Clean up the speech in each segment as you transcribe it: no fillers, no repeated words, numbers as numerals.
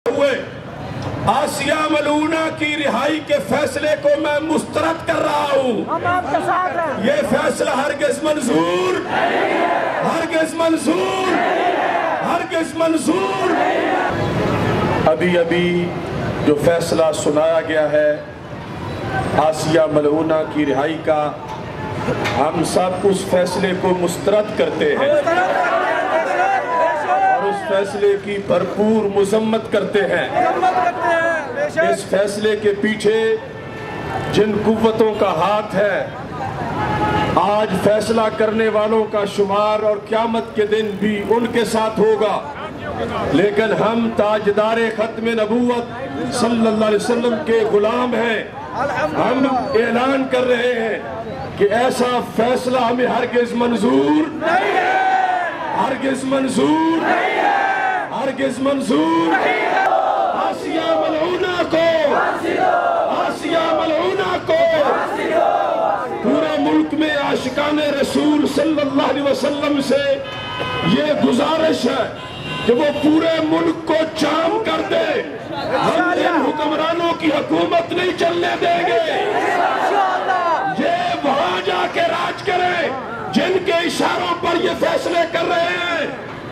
ہوئے آسیہ ملعونہ کی رہائی کے فیصلے کو میں مسترد کر رہا ہوں۔ ہم آپ کے ساتھ ہیں۔ یہ فیصلہ ہرگز منظور ہرگز منظور ہرگز منظور۔ ابھی جو فیصلہ سنایا گیا ہے آسیہ ملعونہ کی رہائی کا، ہم سب اس فیصلے کو مسترد کرتے ہیں اور اس فیصلے کی بھرپور مذمت کرتے ہیں۔ اس فیصلے کے پیچھے جن قوتوں کا ہاتھ ہے، آج فیصلہ کرنے والوں کا شمار اور قیامت کے دن بھی ان کے ساتھ ہوگا، لیکن ہم تاجدار ختم نبوت صلی اللہ علیہ وسلم کے غلام ہیں۔ ہم اعلان کر رہے ہیں کہ ایسا فیصلہ ہمیں ہرگز منظور نہیں ہے، ہرگز منظور نہیں ہے، ہرگز منظور نہیں ہے۔ آسیہ ملعونہ کو آسیہ ملعونہ کو پورے ملک میں عاشقان رسول صلی اللہ علیہ وسلم سے یہ گزارش ہے کہ وہ پورے ملک کو جام کر دے۔ ہم ان حکمرانوں کی حکومت نہیں چلنے دیں گے، یہ وہاں جا کے راج کریں جن کے اشاروں پر یہ فیصلے کر رہے ہیں۔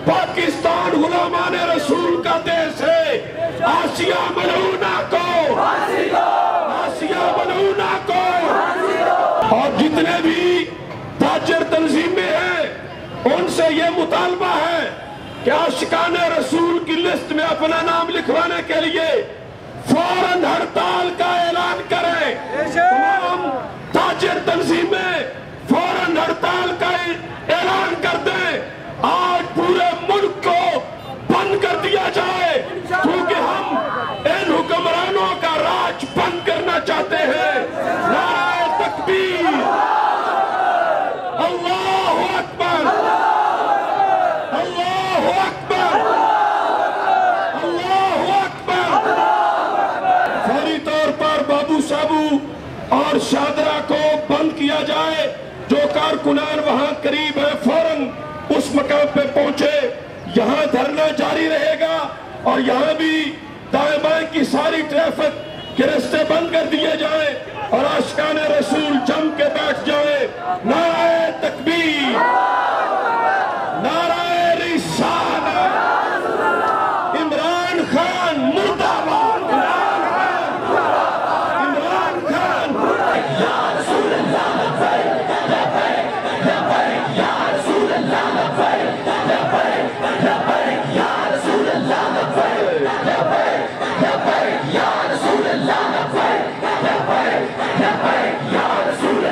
پاکستان غلامان رسول کا دیش ہے۔ آسیہ ملعونہ کو آسیہ ملعونہ کو اور جتنے بھی تاجر تنظیمیں ہیں ان سے یہ مطالبہ ہے کہ عاشقان رسول کی لسٹ میں اپنا نام لکھوانے کے لیے فوراً ہڑتال کا اعلان کریں۔ تمام تاجر تنظیمیں فوراً ہڑتال کا اعلان کر دیں۔ آج پورے ملک کو بند کر دیا جائے کیونکہ ہم ان حکمرانوں کا راج بند کرنا چاہتے ہیں۔ نعرہ تکبیر، اللہ اکبر، اللہ اکبر، اللہ اکبر۔ فوری طور پر بابو صابو اور شادرہ کو بند کیا جائے۔ جو کارکنان وہاں قریب ہے فوراً اس مقام پہ پہنچے۔ یہاں دھرنا جاری رہے گا اور یہاں بھی دائیں بائیں کی ساری ٹریفک کے راستے بند کر دیے جائیں اور عاشقان رسول جم کے بیٹھ جائیں۔ نعرہ